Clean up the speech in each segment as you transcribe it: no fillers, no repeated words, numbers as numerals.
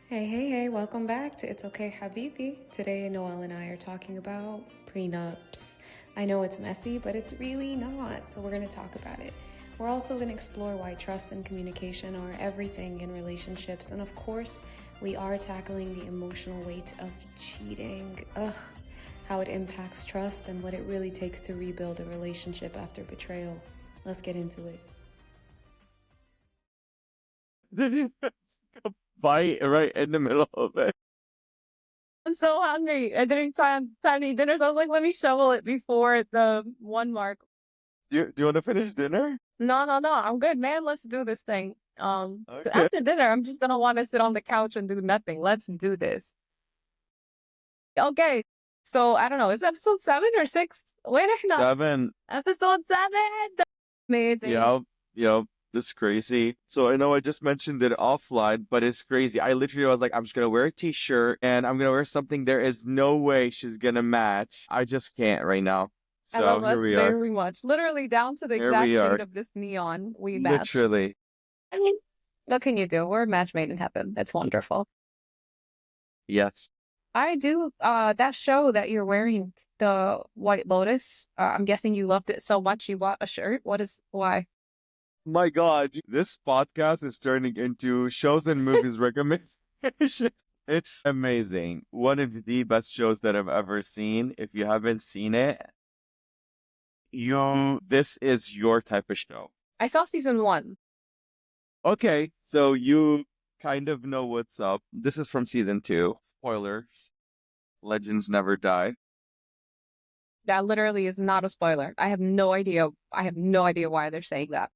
Hey, welcome back to It's Okay, Habibi. Today, Noel and I are talking about prenups. I know it's messy, but it's really not, so we're going to talk about it. We're also going to explore why trust and communication are everything in relationships, and of course, we are tackling the emotional weight of cheating. How it impacts trust and what it really takes to rebuild a relationship after betrayal. Let's get into it. Did you fight right in the middle of it? I'm so hungry. I didn't time to eat dinner, so I was like, let me shovel it before the 1 mark. Do you want to finish dinner? No. I'm good, man. Let's do this thing. Okay. After dinner, I'm just gonna want to sit on the couch and do nothing. Let's do this. Okay. So I don't know. Is it episode 7 or 6? Wait, not 7. episode 7. Amazing. Yep. Yep. This is crazy. So I know I just mentioned it offline, but it's crazy. I literally was like, I'm just gonna wear a t-shirt and I'm gonna wear something there is no way she's gonna match. I just can't right now. I So love here us we are. very much. Literally down to the Here exact we shade are. of this neon we matched. Literally. I mean, what can you do? We're a match made in heaven. It's wonderful. Yes. I do. That show that you're wearing, the White Lotus. I'm guessing you loved it so much you bought a shirt. Why? My God, this podcast is turning into shows and movies recommendation. It's amazing. One of the best shows that I've ever seen. If you haven't seen it, this is your type of show. I saw season 1. Okay, so you kind of know what's up. This is from season 2. Spoilers. Legends never die. That literally is not a spoiler. I have no idea. I have no idea why they're saying that.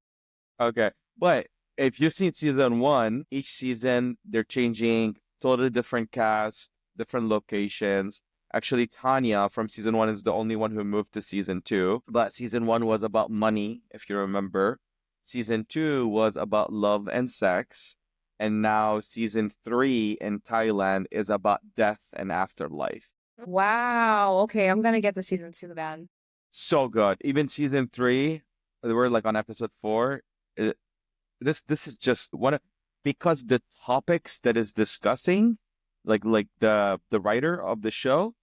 Okay, but if you've seen season 1, each season they're changing totally different cast, different locations. Actually, Tanya from season 1 is the only one who moved to season 2. But season 1 was about money, if you remember. Season 2 was about love and sex. And now season 3 in Thailand is about death and afterlife. Wow. Okay, I'm gonna get to season 2 then. So good. Even season 3, we're like on episode 4. It, this is just because the topics that is discussing, like the writer of the show,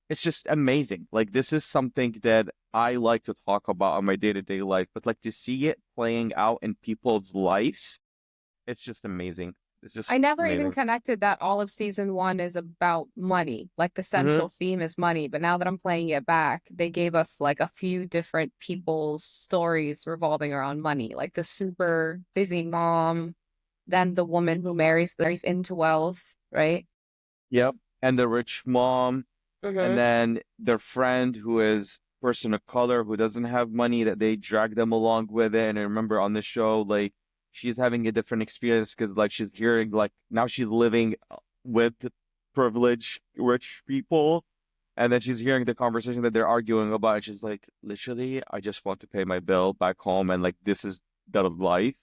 it's just amazing. Like this is something that I like to talk about on my day-to-day life, but like to see it playing out in people's lives, it's just amazing. It's I just never even amazing. connected that all of season 1 is about money. Like the Hmm. central theme is money. But now that I'm playing it back, they gave us like a few different people's stories revolving around money, like the super busy mom, then the woman who marries into wealth, right? Yep. And the rich mom, and Mm-hmm. then their friend who is person of color who doesn't have money that they drag them along with it. And I remember on the show, like she's having a different experience because like she's hearing like now she's living with privileged rich people. And then she's hearing the conversation that they're arguing about. And she's like, literally, I just want to pay my bill back home. And like, this is the life.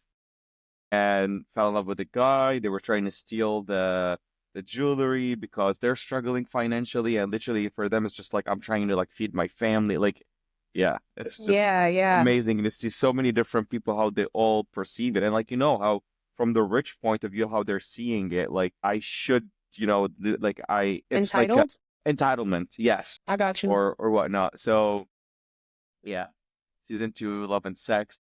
And fell in love with the guy. They were trying to steal the jewelry because they're struggling financially, and literally for them it's just like I'm trying to like feed my family. Like, yeah, it's just Yeah. amazing to see so many different people how they all perceive it, and like how from the rich point of view how they're seeing it. Like I should, like it's like a Entitled? entitlement, yes, I got you. or whatnot. So yeah, season 2, Love and Sex.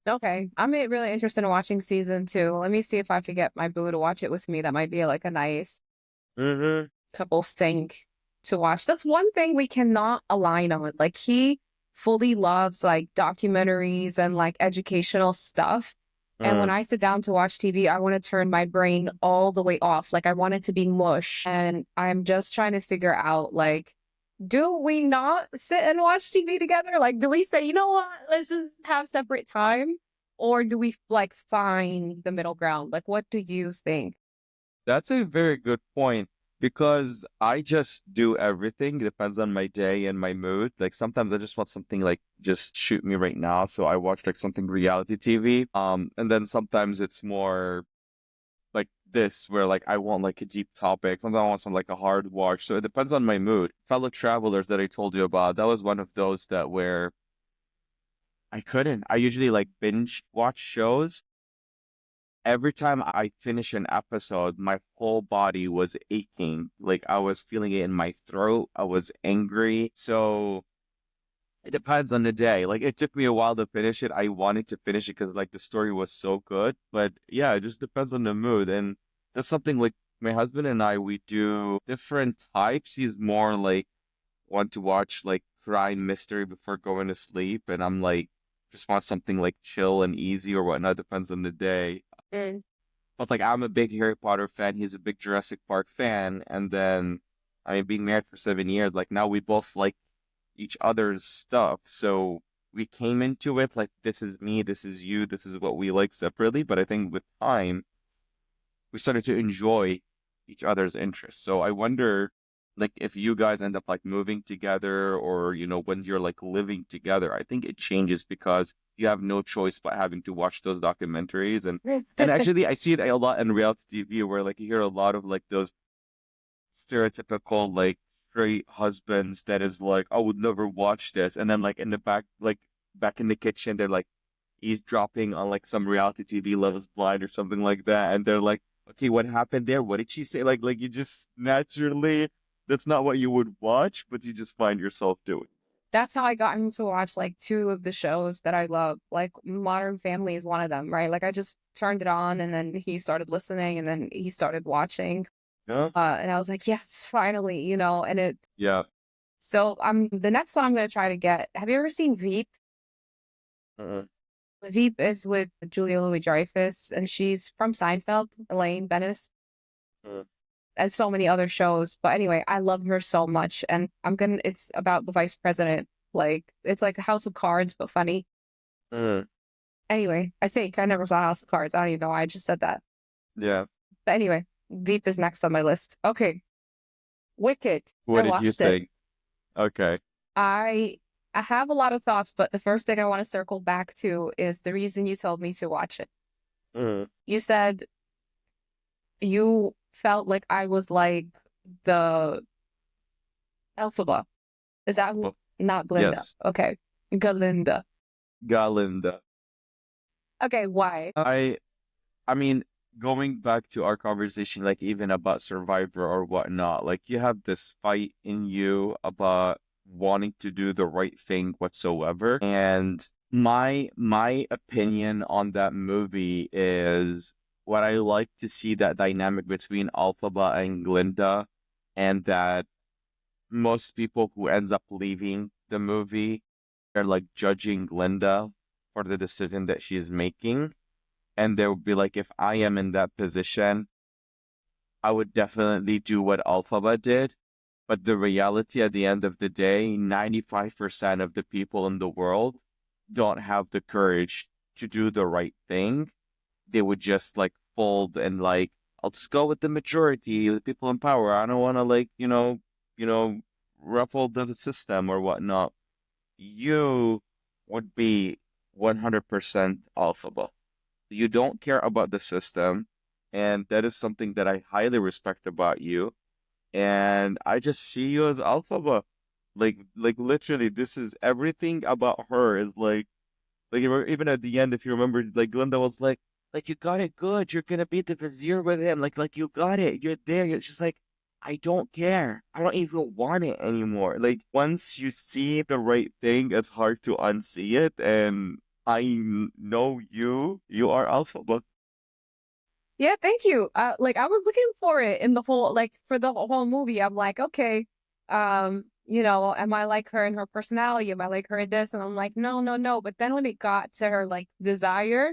Okay. I'm really interested in watching season 2. Let me see if I could get my boo to watch it with me. That might be like a nice Mm-hmm. couple sync to watch. That's one thing we cannot align on. Like he fully loves like documentaries and like educational stuff. And when I sit down to watch TV, I want to turn my brain all the way off. Like I want it to be mush. And I'm just trying to figure out like, do we not sit and watch TV together? Like, do we say, you know what, let's just have separate time? Or do we like find the middle ground? Like, what do you think? That's a very good point because I just do everything. It depends on my day and my mood. Like sometimes I just want something like just shoot me right now. So I watch like something reality TV. And then sometimes it's more like this where like I want like a deep topic. Sometimes I want some like a hard watch. So it depends on my mood. Fellow travelers that I told you about, that was one of those that where I couldn't. I usually like binge watch shows every time I finish an episode, my whole body was aching. Like I was feeling it in my throat. I was angry. So it depends on the day. Like it took me a while to finish it. I wanted to finish it because like the story was so good. But yeah, it just depends on the mood. And that's something like my husband and I, we do different types. He's more like want to watch like crime mystery before going to sleep. And I'm like, just want something like chill and easy or whatnot. Depends on the day. Mm. But like I'm a big Harry Potter fan. He's a big Jurassic Park fan. And then I mean being married for 7 years, like now we both like each other's stuff. So we came into it like this is me, this is you, this is what we like separately. But I think with time we started to enjoy each other's interests. So I wonder like if you guys end up like moving together or when you're like living together, I think it changes because you have no choice but having to watch those documentaries and actually I see it a lot in reality TV where like you hear a lot of like those stereotypical like straight husbands that is like I would never watch this and then like in the back like back in the kitchen they're like eavesdropping on like some reality TV Love is Blind or something like that and they're like okay what happened there, what did she say, like you just naturally that's not what you would watch but you just find yourself doing. That's how I got him to watch like two of the shows that I love. Like Modern Family is one of them, right? Like I just turned it on and then he started listening and then he started watching. Yeah, And I was like, yes, finally, and it yeah. so I'm the next one I'm gonna try to get. Have you ever seen Veep? uh Veep is with Julia Louis-Dreyfus and she's from Seinfeld, Elaine Bennis, uh and so many other shows. But anyway, I love her so much and it's about the vice president. Like it's like a House of Cards, but funny. uh Anyway, I think I never saw House of Cards. I don't even know why I just said that. yeah. But anyway, Veep is next on my list. Okay. Wicked. I What did you watched it. think? Okay. I I have a lot of thoughts, but the first thing I want to circle back to is the reason you told me to watch it. uh You said you felt like I was like the Elphaba. Is that who? Well, Not Glinda. yes, Okay. Galinda. Galinda. Okay, why? I mean, going back to our conversation, like even about Survivor or whatnot, like you have this fight in you about wanting to do the right thing whatsoever. And my opinion on that movie is what I like to see that dynamic between Alphaba and Glinda, and that most people who ends up leaving the movie are like judging Glinda for the decision that she's making. And they would be like, if I am in that position, I would definitely do what Alphaba did. But the reality at the end of the day, 95% of the people in the world don't have the courage to do the right thing. They would just like fold and like, I'll just go with the majority, the people in power. I don't want to like, you know, ruffle the system or whatnot. You would be 100% Alphaba. You don't care about the system, and that is something that I highly respect about you. And I just see you as Alphaba. Like literally, this is everything about her is even at the end, if you remember, like Glinda was like you got it good. You're gonna be the vizier with him. Like you got it. You're there. It's just like I don't care. I don't even want it anymore. Like once you see the right thing, it's hard to unsee it. And know you. You are Alphaba. Yeah, thank you. Like I was looking for it in the whole like for the whole movie. I'm like, okay, am I like her in her personality? Am I like her in this? And I'm like, no, no, no. But then when it got to her like desire,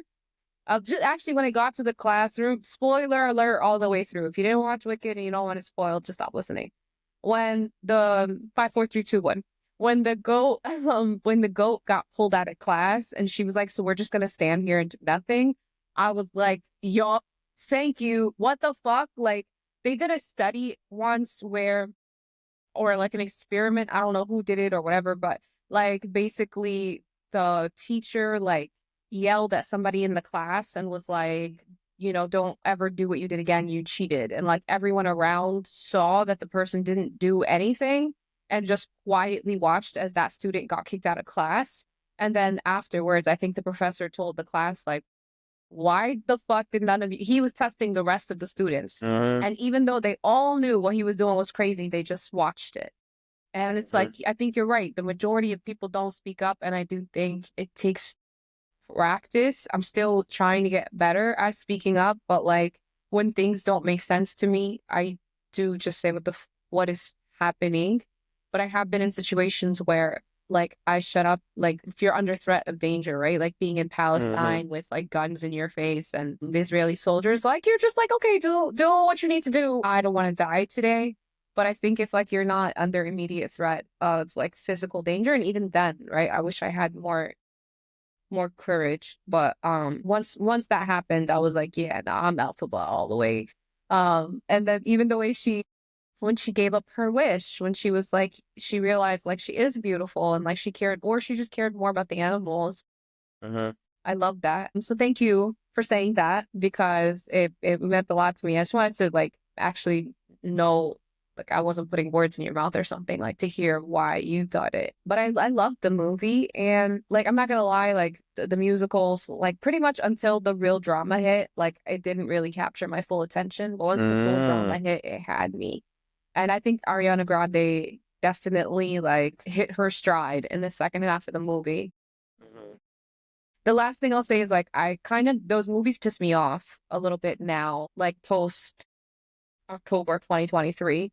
just actually when it got to the classroom, spoiler alert all the way through. If you didn't watch Wicked and you don't want it spoiled, just stop listening. When the 5, 4, 3, 2, 1, when the goat got pulled out of class and she was like, so we're just gonna stand here and do nothing. I was like, yo, thank you. What the fuck? Like they did a study once or like an experiment. I don't know who did it or whatever, but like basically the teacher like yelled at somebody in the class and was like, don't ever do what you did again. You cheated. And like everyone around saw that the person didn't do anything and just quietly watched as that student got kicked out of class. And then afterwards, I think the professor told the class, like, why the fuck did none of you? He was testing the rest of the students. Uh-huh. And even though they all knew what he was doing was crazy, they just watched it. And it's like, I think you're right. The majority of people don't speak up. And I do think it takes practice. I'm still trying to get better at speaking up. But like when things don't make sense to me, I do just say what is happening. But I have been in situations where like I shut up, like if you're under threat of danger, right? Like being in Palestine with like guns in your face and the Israeli soldiers, like you're just like, okay, do what you need to do. I don't want to die today. But I think if like you're not under immediate threat of like physical danger, and even then, right? I wish I had more courage. But once that happened, I was like, yeah, nah, I'm alpha all the way. And then even the way when she gave up her wish, when she was like, she realized like she is beautiful and like she just cared more about the animals. Uh-huh. I love that. So thank you for saying that because it meant a lot to me. I just wanted to like actually know, like I wasn't putting words in your mouth or something, like to hear why you thought it. But I loved the movie, and like I'm not gonna lie, like the musicals, like pretty much until the real drama hit, like it didn't really capture my full attention. But once the full drama hit, it had me. And I think Ariana Grande definitely like hit her stride in the second half of the movie. The last thing I'll say is like those movies piss me off a little bit now, like post October 2023.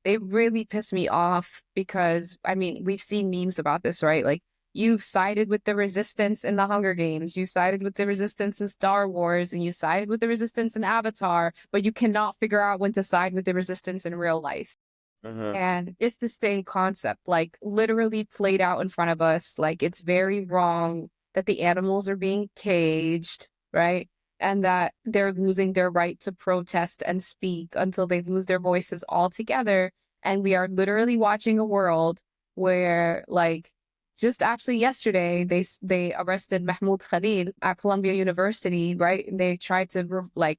They really piss me off because I mean we've seen memes about this, right? Like you've sided with the resistance in the Hunger Games, you sided with the resistance in Star Wars, and you sided with the resistance in Avatar, but you cannot figure out when to side with the resistance in real life. And it's the same concept, like literally played out in front of us. Like it's very wrong that the animals are being caged, right? And that they're losing their right to protest and speak until they lose their voices altogether. And we are literally watching a world where, like, just actually yesterday, they arrested Mahmoud Khalil at Columbia University, right? They tried to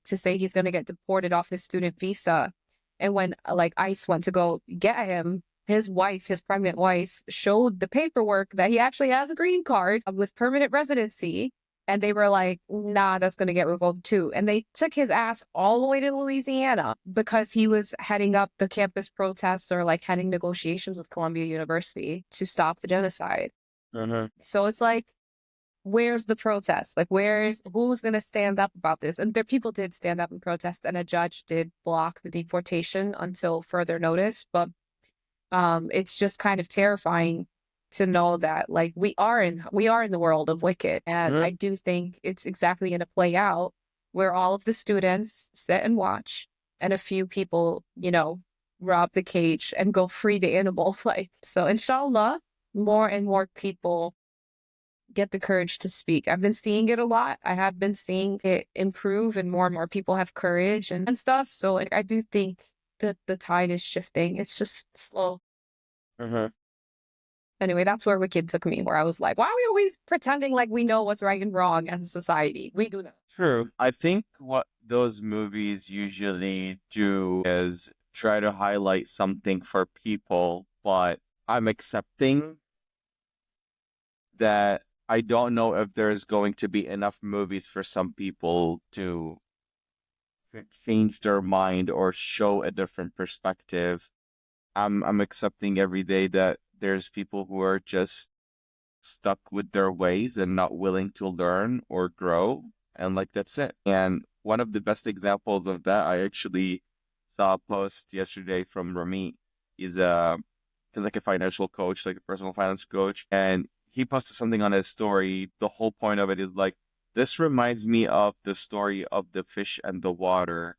to say he's going to get deported off his student visa. And when like ICE went to go get him, his pregnant wife, showed the paperwork that he actually has a green card with permanent residency. And they were like, nah, that's going to get revoked too. And they took his ass all the way to Louisiana because he was heading up the campus protests or like heading negotiations with Columbia University to stop the genocide. So it's like, where's the protest? Like, who's going to stand up about this? And people did stand up and protest, and a judge did block the deportation until further notice. But it's just kind of terrifying to know that like we are in the world of Wicked, and I do think it's exactly going to play out where all of the students sit and watch, and a few people, rob the cage and go free the animals. Like, so inshallah, more and more people get the courage to speak. I've been seeing it a lot. I have been seeing it improve, and more people have courage and stuff. So like, I do think that the tide is shifting. It's just slow. Anyway, that's where Wicked took me, where I was like, why are we always pretending like we know what's right and wrong as a society? We do not. True. I think what those movies usually do is try to highlight something for people, but I'm accepting that I don't know if there's going to be enough movies for some people to change their mind or show a different perspective. I'm accepting every day that there's people who are just stuck with their ways and not willing to learn or grow, and like that's it. And one of the best examples of that, I actually saw a post yesterday from Ramit. He's like a financial coach, like a personal finance coach, and he posted something on his story. The whole point of it is like, this reminds me of the story of the fish and the water,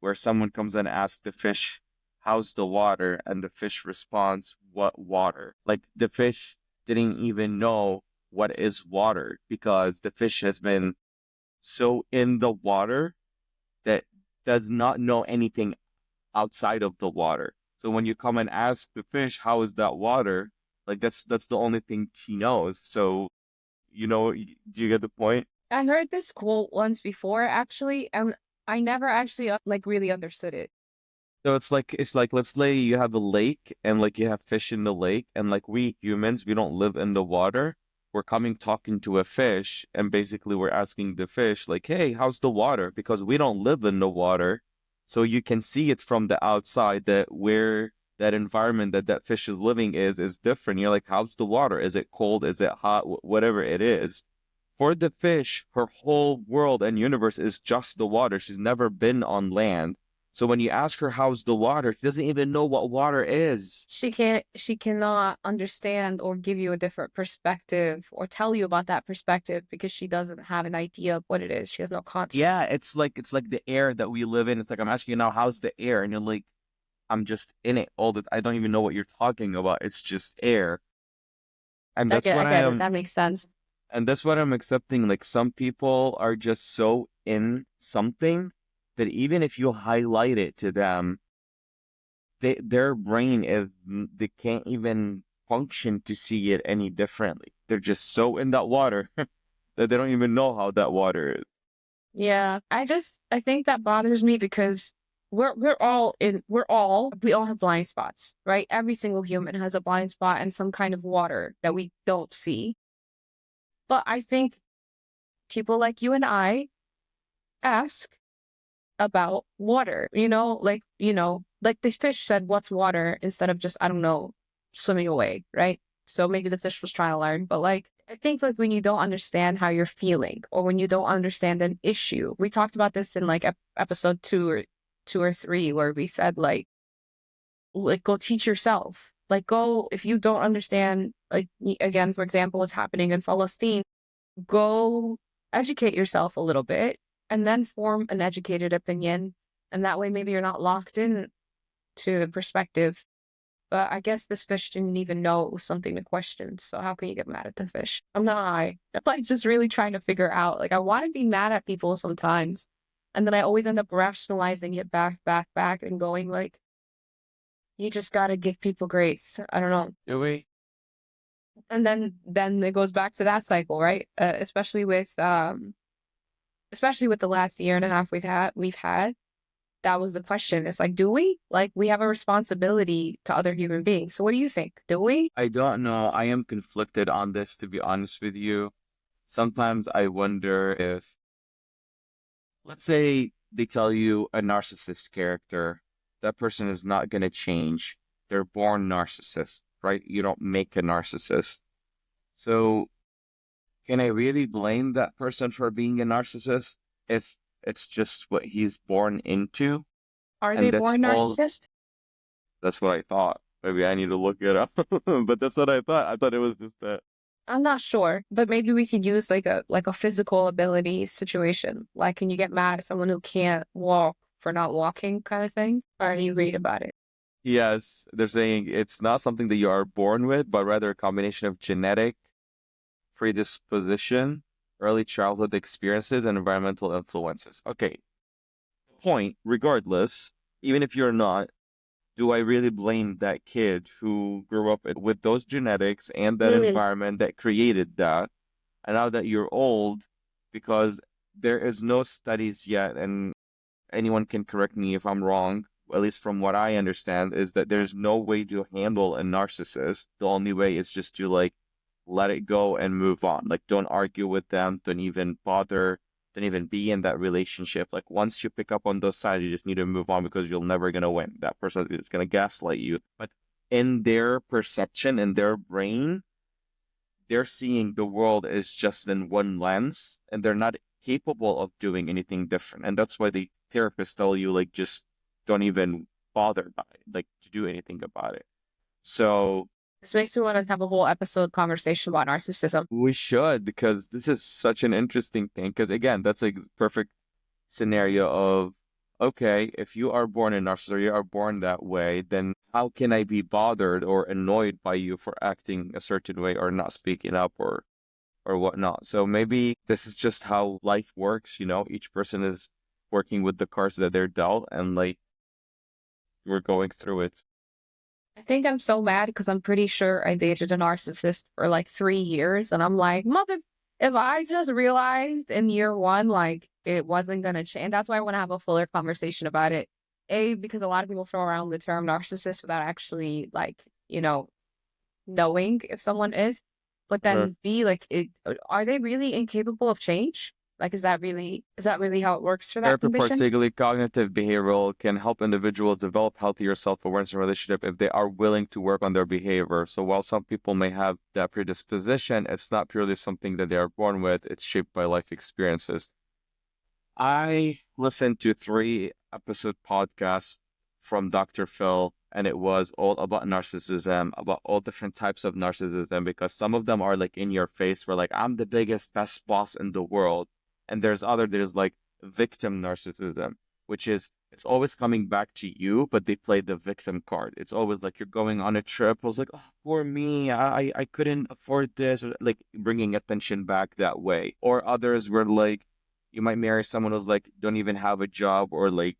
where someone comes and asks the fish, how's the water? And the fish responds, what water? Like the fish didn't even know what is water because the fish has been so in the water that does not know anything outside of the water. So when you come and ask the fish, how is that water? Like that's the only thing she knows. So, do you get the point? I heard this quote once before, actually, and I never actually like really understood it. So it's like let's say you have a lake and like you have fish in the lake, and like we humans, we don't live in the water. we're coming talking to a fish, and basically we're asking the fish, like, hey, how's the water? Because we don't live in the water. So you can see it from the outside that where that environment that that fish is living is different. You're like, how's the water? Is it cold? Is it hot? Whatever it is. For the fish, her whole world and universe is just the water. She's never been on land. So when you ask her how's the water, she doesn't even know what water is. She cannot understand or give you a different perspective or tell you about that perspective because she doesn't have an idea of what it is. She has no concept. Yeah, it's like the air that we live in. It's like I'm asking you now, how's the air? And you're like, I'm just in it all the I don't even know what you're talking about. It's just air. And I that's get, what I I get it. am That makes sense. and that's what I'm accepting. Like some people are just so in something that even if you highlight it to them, their brain is they can't even function to see it any differently. They're just so in that water that they don't even know how that water is. Yeah, I think that bothers me because we all have blind spots, right? Every single human has a blind spot and some kind of water that we don't see. But I think people like you and I ask about water, like this fish said, what's water instead of just, I don't know, swimming away, right? So maybe the fish was trying to learn, but like, I think like when you don't understand how you're feeling or when you don't understand an issue, we talked about this in like episode two or three, where we said like go teach yourself, like go, if you don't understand, like again, for example, what's happening in Palestine, go educate yourself a little bit and then form an educated opinion. And that way, maybe you're not locked in to the perspective. But I guess this fish didn't even know it was something to question. So how can you get mad at the fish? I'm like just really trying to figure out, like, I want to be mad at people sometimes. And then I always end up rationalizing it back and going like, you just got to give people grace. I don't know. Do we? And then it goes back to that cycle, right? Especially with the last year and a half we've had, that was the question. It's like, do we? Like, we have a responsibility to other human beings. So what do you think? Do we? I don't know. I am conflicted on this, to be honest with you. Sometimes I wonder if, let's say they tell you a narcissist character, that person is not going to change. They're born narcissist, right? You don't make a narcissist. So can I really blame that person for being a narcissist if it's just what he's born into? Are they And that's born all, narcissists? that's what I thought. Maybe I need to look it up. But that's what I thought. I thought it was just that. I'm not sure, but maybe we could use like a physical ability situation. Like, can you get mad at someone who can't walk for not walking kind of thing? Or do you read about it? Yes, they're saying it's not something that you are born with, but rather a combination of genetic predisposition, early childhood experiences, and environmental influences. Okay, point, regardless, even if you're not, do I really blame that kid who grew up with those genetics and that Mhm. environment that created that? And now that you're old, because there is no studies yet, and anyone can correct me if I'm wrong, at least from what I understand, is that there's no way to handle a narcissist. The only way is just to like let it go and move on. Like don't argue with them, don't even bother, don't even be in that relationship. Like once you pick up on those signs, you just need to move on because you're never gonna win. That person is gonna gaslight you. But in their perception, in their brain, they're seeing the world as just in one lens and they're not capable of doing anything different. And that's why the therapists tell you, like, just don't even bother about it, like, to do anything about it. So This makes me want to have a whole episode conversation about narcissism. we should, because this is such an interesting thing. Because again, that's a perfect scenario of, okay, if you are born a narcissist or you are born that way, then how can I be bothered or annoyed by you for acting a certain way or not speaking up or whatnot. So maybe this is just how life works, you know, each person is working with the cards that they're dealt and like we're going through it. I think I'm so mad because I'm pretty sure I dated a narcissist for like 3 years. And I'm like, if I just realized in year one, like it wasn't going to change. That's why I want to have a fuller conversation about it. Because a lot of people throw around the term narcissist without actually like, knowing if someone is. But then B, like, are they really incapable of change? Like, is that really how it works for that Therapy, condition? particularly cognitive behavioral, can help individuals develop healthier self-awareness in relationship if they are willing to work on their behavior. So while some people may have that predisposition, it's not purely something that they are born with. It's shaped by life experiences. I listened to 3 episode podcasts from Dr. Phil, and it was all about narcissism, about all different types of narcissism, because some of them are like in your face, where like I'm the biggest, best boss in the world. And there's like victim narcissism, which is it's always coming back to you, but they play the victim card. It's always like you're going on a trip. I was like, oh, poor me, I couldn't afford this, or like bringing attention back that way. Or others were like, you might marry someone who's like don't even have a job or like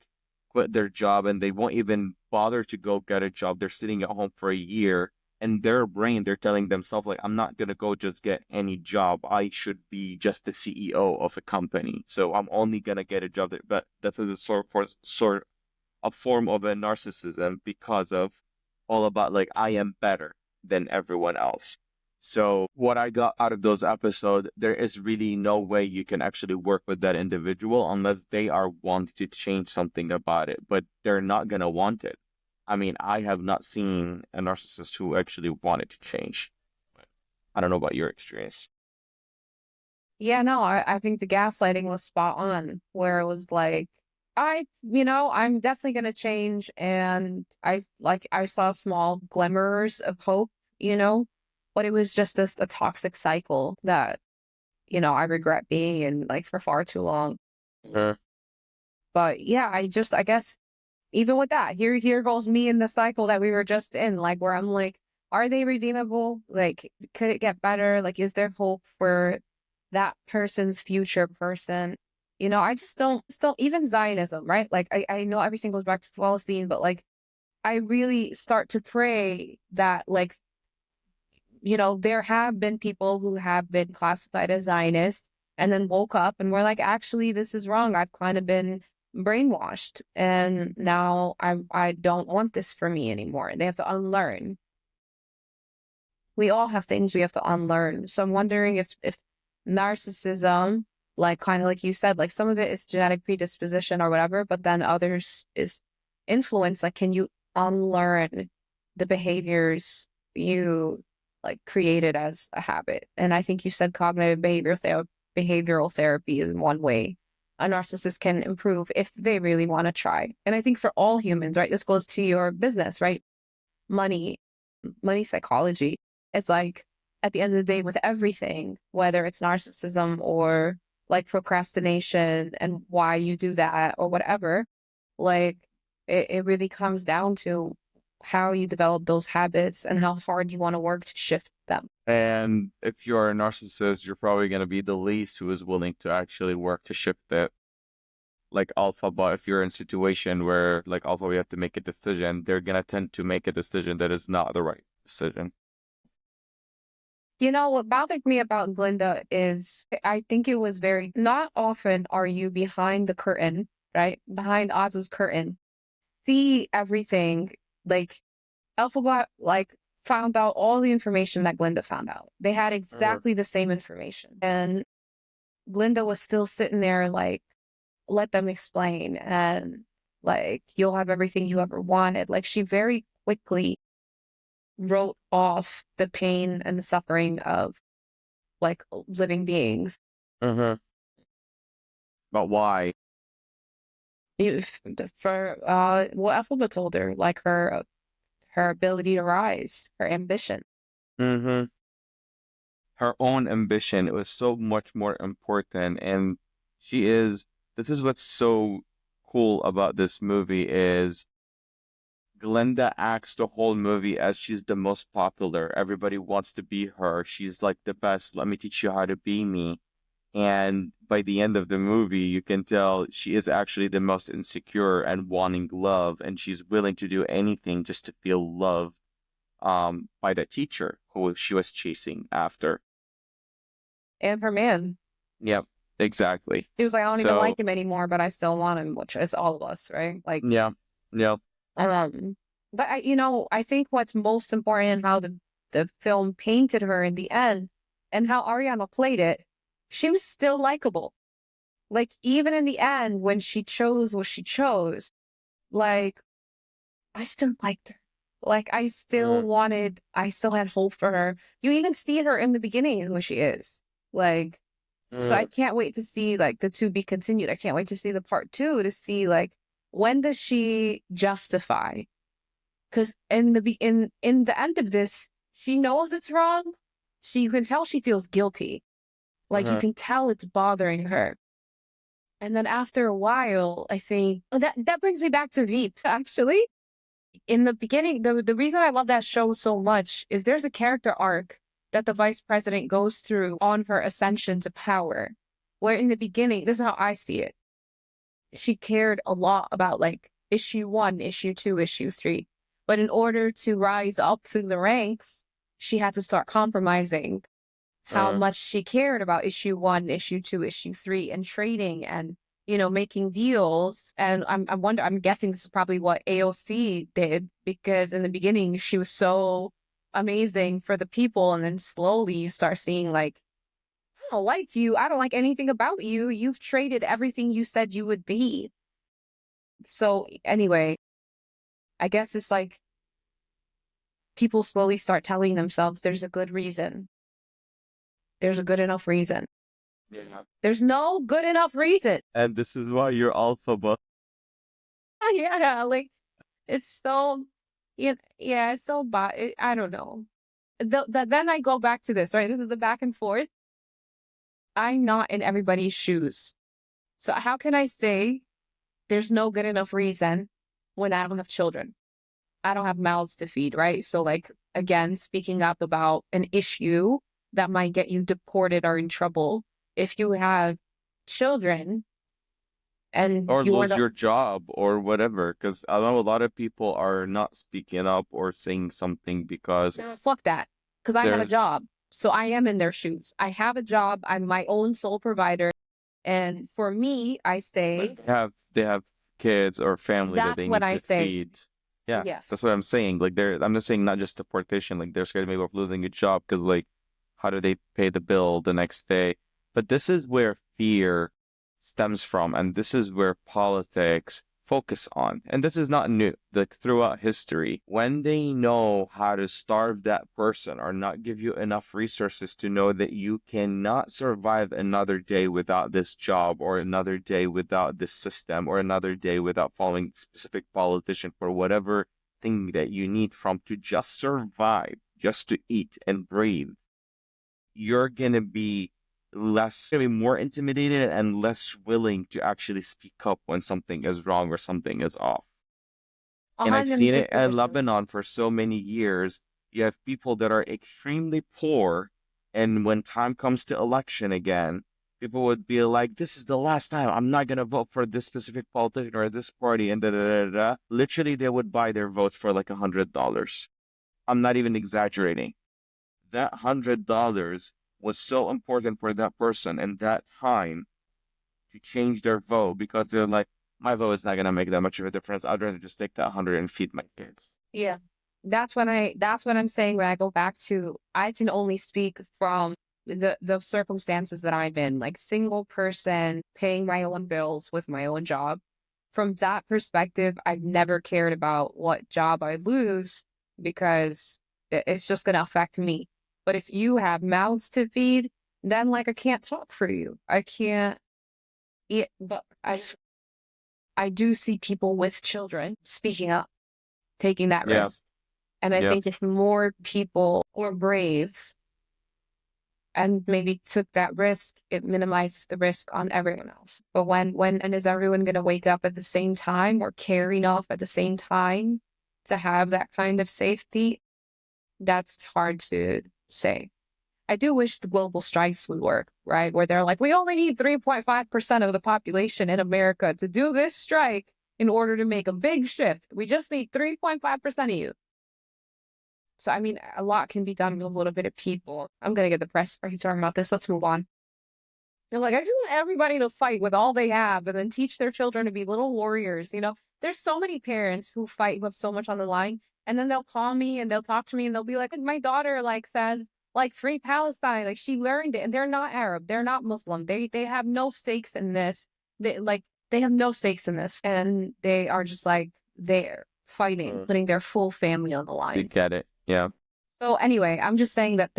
quit their job and they won't even bother to go get a job. They're sitting at home for a year and their brain, they're telling themselves like, I'm not gonna go just get any job. I should be just the CEO of a company. So I'm only gonna get a job that, but that's a sort a form of a narcissism because of all about like I am better than everyone else. So what I got out of those episodes, there is really no way you can actually work with that individual unless they are wanting to change something about it, but they're not gonna want it. I mean, I have not seen a narcissist who actually wanted to change. I don't know about your experience. Yeah, no, I think the gaslighting was spot on, where it was like, I'm definitely gonna change, and I saw small glimmers of hope, but it was just a toxic cycle that, I regret being in like for far too long. Uh, But yeah, I guess even with that, here goes me in the cycle that we were just in, like where I'm like, are they redeemable? Like, could it get better? Like, is there hope for that person's future person? I just don't even Zionism, right? Like I know everything goes back to Palestine, but like I really start to pray that like, there have been people who have been classified as Zionists and then woke up and were like, actually, this is wrong. I've kind of been brainwashed and now I don't want this for me anymore. They have to unlearn. We all have things we have to unlearn. So I'm wondering if narcissism, like kind of like you said, like some of it is genetic predisposition or whatever, but then others is influence. Like, can you unlearn the behaviors you like created as a habit? And I think you said cognitive behavioral therapy is one way a narcissist can improve if they really want to try. And I think for all humans, right, this goes to your business, right? Money psychology. It's like at the end of the day with everything, whether it's narcissism or like procrastination and why you do that or whatever, like it really comes down to how you develop those habits and how hard you want to work to shift them. and if you're a narcissist, you're probably going to be the least who is willing to actually work to shift it. Like alpha, but if you're in a situation where like alpha, we have to make a decision, they're going to tend to make a decision that is not the right decision. What bothered me about Glinda is I think it was very not often are you behind the curtain, right? Behind Oz's curtain, see everything. Like Alphabet, like found out all the information that Glinda found out. They had exactly the same information, and Glinda was still sitting there like, let them explain, and like you'll have everything you ever wanted. Like she very quickly wrote off the pain and the suffering of like living beings. Mm-hmm. But why? It was for what Alphabet told her, like her ability to rise, her ambition. Mm-hmm. Her own ambition. It was so much more important. And this is what's so cool about this movie is Glinda acts the whole movie as she's the most popular. Everybody wants to be her. She's like the best. Let me teach you how to be me. And by the end of the movie, you can tell she is actually the most insecure and wanting love, and she's willing to do anything just to feel loved by the teacher who she was chasing after. And her man. Yep, exactly. He was like, I don't even So, like him anymore, but I still want him, which is all of us, right? Like, yeah, yeah. um, but I think what's most important in how the film painted her in the end and how Ariana played it, she was still likable. Like, even in the end, when she chose what she chose, like, I still liked her. Like, I still had hope for her. You even see her in the beginning who she is. Like, so I can't wait to see, like, the to be continued. I can't wait to see the part 2 to see, like, when does she justify? Because in the end of this, she knows it's wrong. You can tell she feels guilty. Like, you can tell it's bothering her. And then after a while, I think that brings me back to Veep, actually. In the beginning, the reason I love that show so much is there's a character arc that the vice president goes through on her ascension to power, where in the beginning, this is how I see it. She cared a lot about, like, issue 1, issue 2, issue 3. But in order to rise up through the ranks, she had to start compromising how much she cared about issue 1, issue 2, issue 3, and trading and, making deals. And I'm guessing this is probably what AOC did, because in the beginning she was so amazing for the people, and then slowly you start seeing, like, I don't like you. I don't like anything about you. You've traded everything you said you would be. So anyway, I guess it's like people slowly start telling themselves there's a good reason. There's a good enough reason. Yeah. There's no good enough reason. And this is why you're alpha buff. Yeah, like, it's so, yeah, it's so bad. I don't know. Then I go back to this, right? This is the back and forth. I'm not in everybody's shoes. So how can I say there's no good enough reason when I don't have children? I don't have mouths to feed, right? So, like, again, speaking up about an issue that might get you deported or in trouble. If you have children and Or you are lose your job or whatever, because I know a lot of people are not speaking up or saying something because fuck that, because I have a there's job. So I am in their shoes. I have a job. I'm my own sole provider. And for me, I say they have kids or family that that's they what need I to say. feed. Yeah, that's Yes. what I'm saying. Like I'm just saying not just deportation, like they're scared maybe of losing a job because, like, how do they pay the bill the next day? But this is where fear stems from, and this is where politics focus on. And this is not new. Like, throughout history, when they know how to starve that person or not give you enough resources to know that you cannot survive another day without this job, or another day without this system, or another day without following specific politician for whatever thing that you need from to just survive, just to eat and breathe, you're gonna be more intimidated and less willing to actually speak up when something is wrong or something is off. And I've seen it in 150%. Lebanon for so many years. You have people that are extremely poor, and when time comes to election again, people would be like, "This is the last time. I'm not gonna vote for this specific politician or this party," and da da da da. Literally, they would buy their votes for like $100. I'm not even exaggerating. That $100 was so important for that person in that time to change their vote, because they're like, my vote is not gonna make that much of a difference. I'd rather just take that 100 and feed my kids. Yeah. That's what I'm saying when I go back to, I can only speak from the circumstances that I'm in, like, single person, paying my own bills with my own job. From that perspective, I've never cared about what job I lose, because it's just going to affect me. But if you have mouths to feed, then, like, I can't talk for you. I can't eat, but I do see people with children speaking up, taking that Yeah. risk. And I Yeah. think if more people were brave and maybe took that risk, it minimizes the risk on everyone else. But when and is everyone going to wake up at the same time or care enough at the same time to have that kind of safety? That's hard to say. I do wish the global strikes would work, right? Where they're like, we only need 3.5% of the population in America to do this strike in order to make a big shift. We just need 3.5% of you. So, I mean, a lot can be done with a little bit of people. I'm going to get the press for talking about this. Let's move on. They're like, I just want everybody to fight with all they have and then teach their children to be little warriors. There's so many parents who fight with so much on the line. And then they'll call me and they'll talk to me and they'll be like, my daughter, like, says, like free Palestine. Like she learned it, and they're not Arab, they're not Muslim. They have no stakes in this. They have no stakes in this, and they are just like there fighting, putting their full family on the You line. get it. Yeah. So anyway, I'm just saying that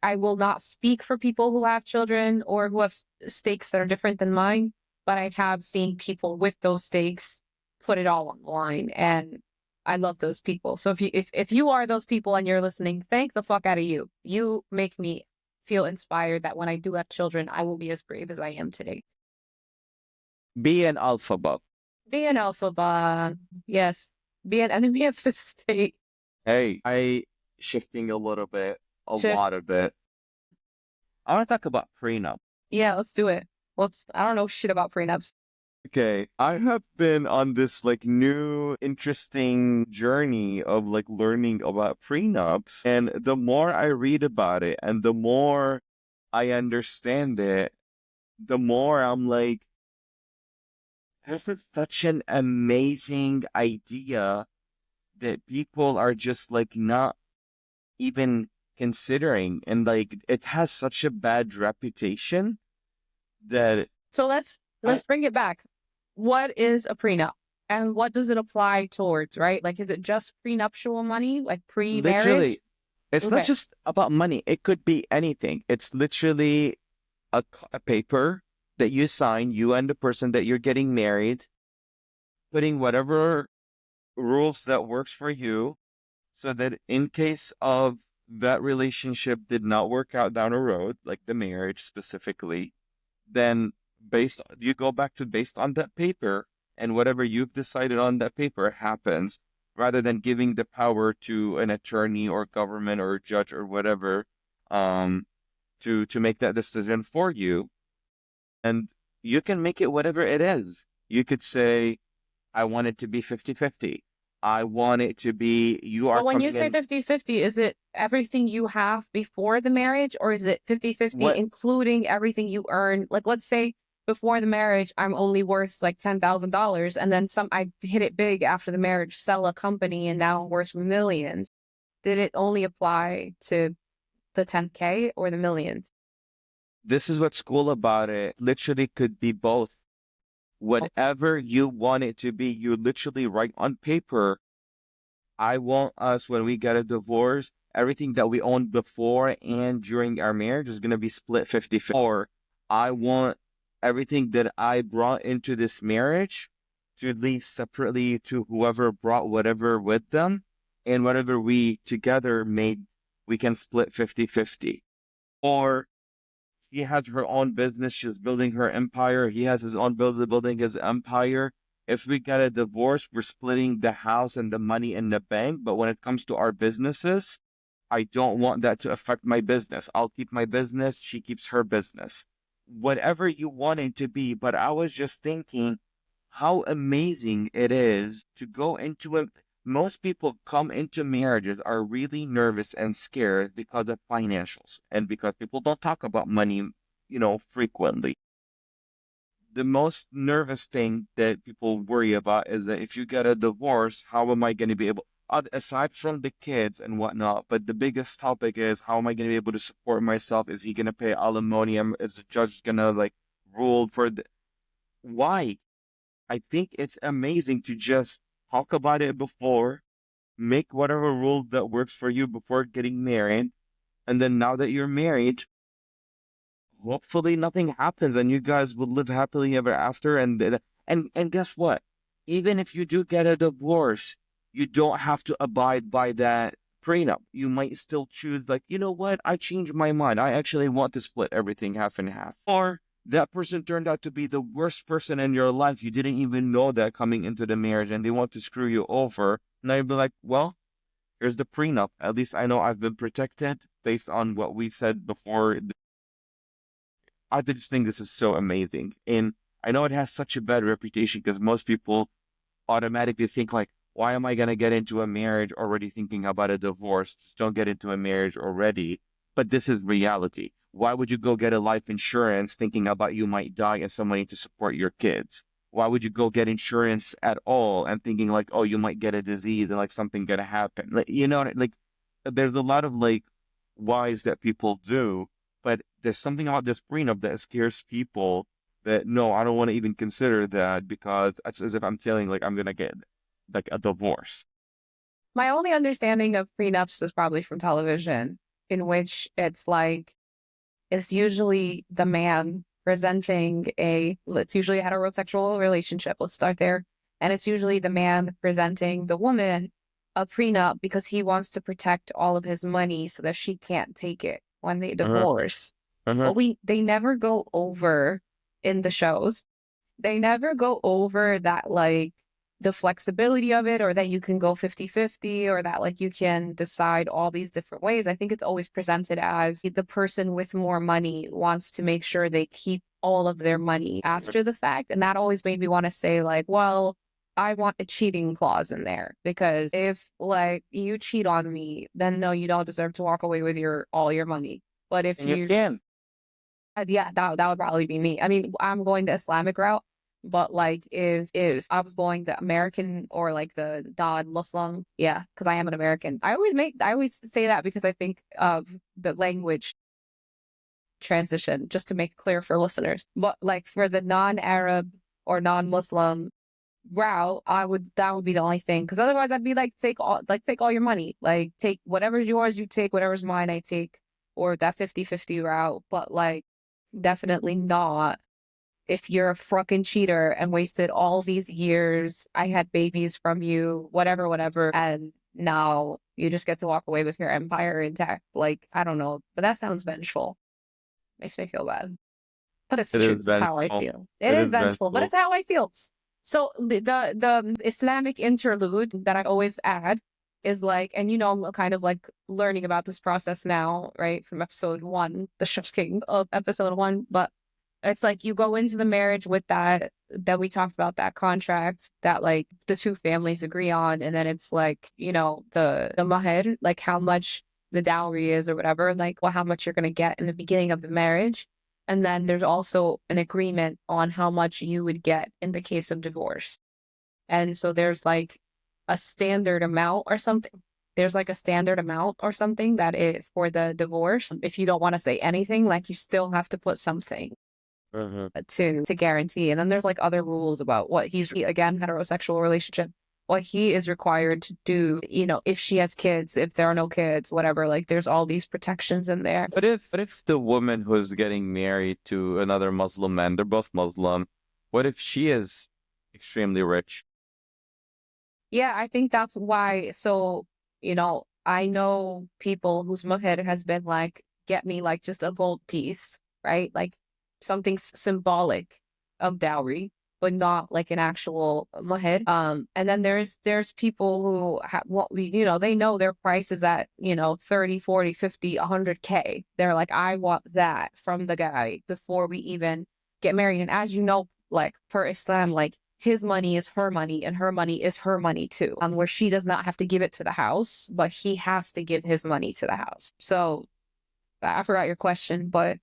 I will not speak for people who have children or who have stakes that are different than mine, but I have seen people with those stakes put it all on the line, and I love those people. So if you are those people and you're listening, thank the fuck out of you. You make me feel inspired that when I do have children, I will be as brave as I am today. Be an alphabet. Be an alphabet. Yes. Be an enemy of the state. Hey, I shifting a little bit, a Shift. lot of it. I want to talk about prenup. Yeah, let's do it. I don't know shit about prenups. Okay, I have been on this like new interesting journey of like learning about prenups, and the more I read about it and the more I understand it, the more I'm like, this is such an amazing idea that people are just like not even considering, and like it has such a bad reputation that So let's bring it back. What is a prenup? And what does it apply towards, right? Like, is it just prenuptial money, like pre-marriage? literally, it's not Okay. just about money. It could be anything. It's literally a paper that you sign, you and the person that you're getting married, putting whatever rules that works for you, so that in case of that relationship did not work out down a road, like the marriage specifically, then you go back to based on that paper, and whatever you've decided on that paper happens, rather than giving the power to an attorney or government or judge or whatever, to make that decision for you. And you can make it whatever it is. You could say, I want it to be 50-50. I want it to be, you are But when you coming say in. 50-50, is it everything you have before the marriage, or is it 50-50 What including everything you earn? Like, let's say before the marriage, I'm only worth like $10,000, and then I hit it big after the marriage, sell a company, and now I'm worth millions. Did it only apply to the 10K or the millions? this is what's cool about it. Literally could be both. Whatever you want it to be, you literally write on paper, I want us, when we get a divorce, everything that we owned before and during our marriage is going to be split 50-50. Or I want everything that I brought into this marriage to leave separately to whoever brought whatever with them, and whatever we together made, we can split 50-50. Or she has her own business, she's building her empire, he has his own business building his empire. If we get a divorce, we're splitting the house and the money in the bank. But when it comes to our businesses, I don't want that to affect my business. I'll keep my business, she keeps her business. Whatever you want it to be. But I was just thinking how amazing it is to go into a. Most people come into marriages are really nervous and scared because of financials and because people don't talk about money, frequently. The most nervous thing that people worry about is that if you get a divorce, how am I going to be able, aside from the kids and whatnot, but the biggest topic is, how am I going to be able to support myself? Is he going to pay alimony? Is the judge going to like rule for why? I think it's amazing to just talk about it before, make whatever rule that works for you before getting married. And then now that you're married, hopefully nothing happens and you guys will live happily ever after. And guess what? Even if you do get a divorce, you don't have to abide by that prenup. You might still choose, like, you know what? I changed my mind. I actually want to split everything half and half. Or that person turned out to be the worst person in your life. You didn't even know that coming into the marriage, and they want to screw you over. Now you'd be like, well, here's the prenup. At least I know I've been protected based on what we said before. I just think this is so amazing. And I know it has such a bad reputation because most people automatically think like, why am I going to get into a marriage already thinking about a divorce? Just don't get into a marriage already. But this is reality. Why would you go get a life insurance thinking about you might die and some money to support your kids? Why would you go get insurance at all and thinking like, oh, you might get a disease and like something gonna happen? Like, like there's a lot of like wise that people do, but there's something about this prenup that scares people that no, I don't want to even consider that because it's as if I'm telling like I'm gonna get like a divorce. My only understanding of prenups is probably from television, in which it's usually the man presenting it's usually a heterosexual relationship. Let's start there. And it's usually the man presenting the woman a prenup because he wants to protect all of his money so that she can't take it when they Uh-huh. divorce. Uh-huh. But they never go over in the shows. They never go over that like the flexibility of it, or that you can go 50-50, or that like you can decide all these different ways. I think it's always presented as the person with more money wants to make sure they keep all of their money after the fact. And that always made me want to say like, well, I want a cheating clause in there, because if like you cheat on me, then no, you don't deserve to walk away with all your money. But if And you can. yeah, that would probably be me. I mean, I'm going the Islamic route, but like if I was going the American or like the non-Muslim, yeah, because I am an American. I always say that because I think of the language transition, just to make it clear for listeners. But like for the non-Arab or non-Muslim route, that would be the only thing. Because otherwise I'd be like, take all your money. Like take whatever's yours, you take whatever's mine, I take, or that 50-50 route. But like definitely not if you're a fucking cheater and wasted all these years. I had babies from you, whatever, and now you just get to walk away with your empire intact. Like, I don't know, but that sounds vengeful. Makes me feel bad. But it's It true. is It's how I vengeful. feel. It It is is vengeful, but vengeful. it's how I feel. So the Islamic interlude that I always add is like, and I'm kind of like learning about this process now, right? From episode 1, the shocking of episode 1. But it's like you go into the marriage with that we talked about, that contract that like the two families agree on, and then it's like, the maher, like how much the dowry is or whatever, like how much you're gonna get in the beginning of the marriage. And then there's also an agreement on how much you would get in the case of divorce. And so there's like a standard amount or something. There's like a standard amount or something that is for the divorce. If you don't want to say anything, like you still have to put something Uh-huh. to guarantee. And then there's like other rules about what again, heterosexual relationship, what he is required to do, if she has kids, if there are no kids, whatever, like there's all these protections in there. But if the woman who's getting married to another Muslim man, they're both Muslim, what if she is extremely rich? Yeah, I think that's why. So, I know people whose maher has been like, get me like just a gold piece, right? Like something symbolic of dowry, but not like an actual maher. And then there's people who they know their price is at, 30, 40, 50, 100K. They're like, I want that from the guy before we even get married. And as you know, like per Islam, like his money is her money and her money is her money too, where she does not have to give it to the house, but he has to give his money to the house. So I forgot your question, but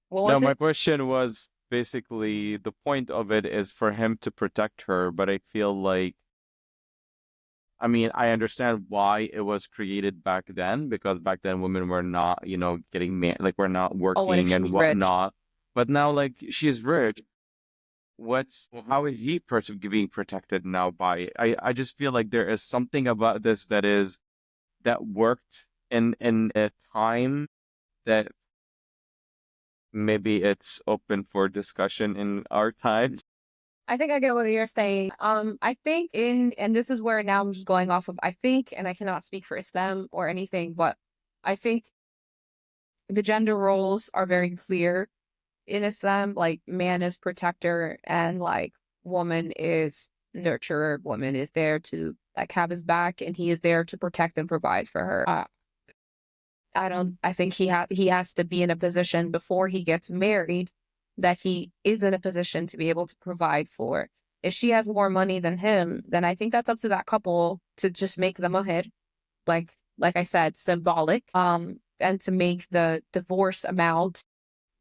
what No, was my it? question was basically the point of it is for him to protect her, but I feel like, I mean, I understand why it was created back then, because back then women were not, getting married, like we're not Oh, and if working and she's rich. whatnot. But now, like, she's rich. How is he being protected now by it? I just feel like there is something about this that worked in a time that maybe it's open for discussion in our times. I think I get what you're saying. I think and this is where now I'm just going off of, I think, and I cannot speak for Islam or anything, but I think the gender roles are very clear in Islam. Like man is protector and like woman is nurturer. Woman is there to like have his back, and he is there to protect and provide for her. I think he has to be in a position before he gets married that he is in a position to be able to provide for. If she has more money than him, then I think that's up to that couple to just make the maher, like I said, symbolic, and to make the divorce amount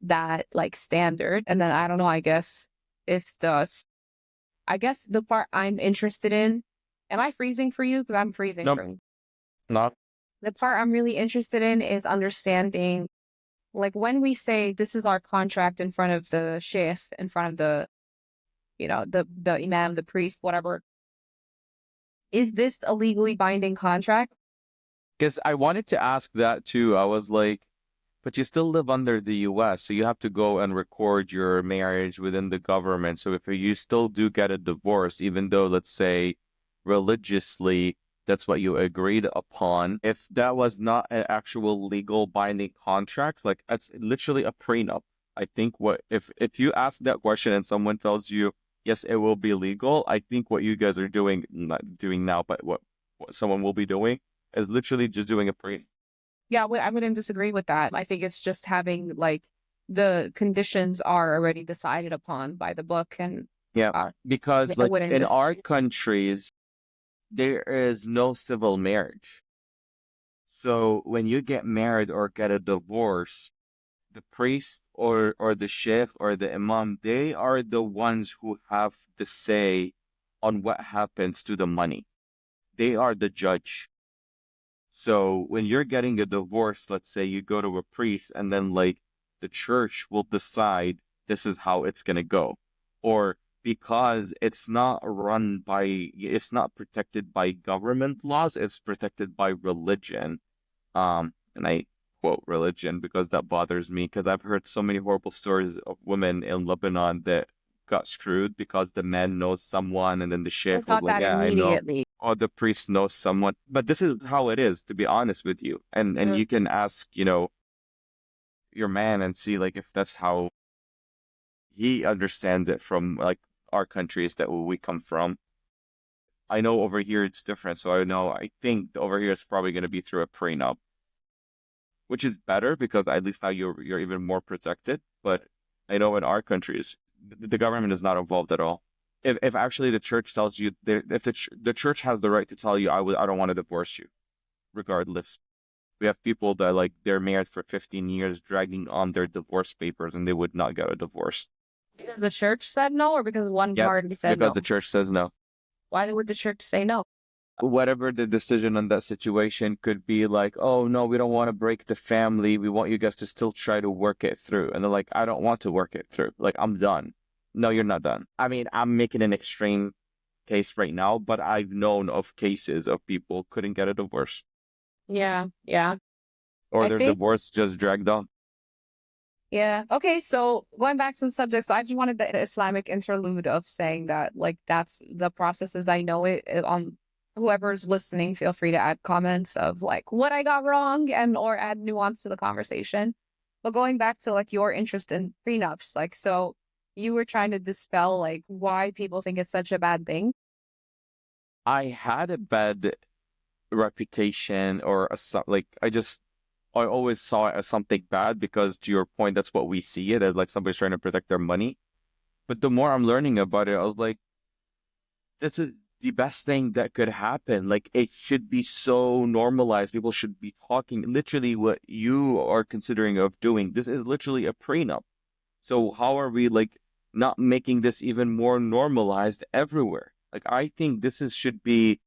that like standard. And then I don't know, I guess the part I'm interested in, am I freezing for you? Because I'm freezing Nope, for me. not. The part I'm really interested in is understanding, like when we say this is our contract in front of the sheikh, in front of the, the imam, the priest, whatever, is this a legally binding contract? Because I wanted to ask that too. I was like, but you still live under the US, so you have to go and record your marriage within the government. So if you still do get a divorce, even though, let's say, religiously, that's what you agreed upon, if that was not an actual legal binding contract, like it's literally a prenup. I think what if you ask that question and someone tells you, yes, it will be legal, I think what you guys are doing, not doing now, but what someone will be doing is literally just doing a prenup. Yeah, I wouldn't disagree with that. I think it's just having like the conditions are already decided upon by the book, and Yeah, because I like wouldn't in our disagree. countries, there is no civil marriage. So when you get married or get a divorce, the priest or the sheikh or the imam, they are the ones who have the say on what happens to the money. They are the judge. So when you're getting a divorce, let's say you go to a priest and then like the church will decide this is how it's gonna go. Or because it's not protected by government laws, it's protected by religion. And I quote religion because that bothers me because I've heard so many horrible stories of women in Lebanon that got screwed because the man knows someone and then the I sheikh was thought like, that yeah, I know. immediately. Or the priest knows someone. But this is how it is, to be honest with you. And Mm. you can ask, your man and see like if that's how he understands it from like our countries that we come from. I know over here it's different, so I think over here it's probably going to be through a prenup, which is better because at least now you're even more protected. But I know in our countries, the government is not involved at all. If actually the church tells you, if the church has the right to tell you, I don't want to divorce you, regardless. We have people that like they're married for 15 years, dragging on their divorce papers, and they would not get a divorce. Because the church said no, or because one Yep, party said because no? the church says no. Why would the church say no? Whatever the decision on that situation could be like, oh no, we don't want to break the family. We want you guys to still try to work it through. And they're like, I don't want to work it through. Like, I'm done. No, you're not done. I mean, I'm making an extreme case right now, but I've known of cases of people couldn't get a divorce Yeah, yeah. or I their think, divorce just dragged on. yeah. Okay, so going back to the subject, so I just wanted the Islamic interlude of saying that, like, that's the process as I know it. On whoever's listening, feel free to add comments of like what I got wrong and or add nuance to the conversation. But going back to like your interest in prenups, like, so you were trying to dispel like why people think it's such a bad thing. I had a bad reputation or like I always saw it as something bad because to your point, that's what we see it as like somebody's trying to protect their money. But the more I'm learning about it, I was like, this is the best thing that could happen. Like it should be so normalized. People should be talking literally what you are considering of doing. This is literally a prenup. So how are we like not making this even more normalized everywhere? Like I think should be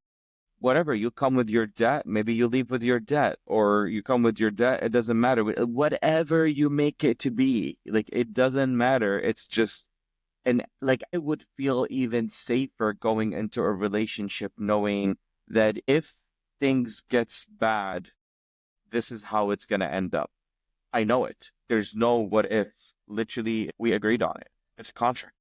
whatever. You come with your debt, maybe you leave with your debt, or you come with your debt, it doesn't matter. Whatever you make it to be, like it doesn't matter. It's just and like I would feel even safer going into a relationship knowing that if things gets bad, this is how it's gonna end up. I know it. There's no what if. Literally, we agreed on it. It's a contract.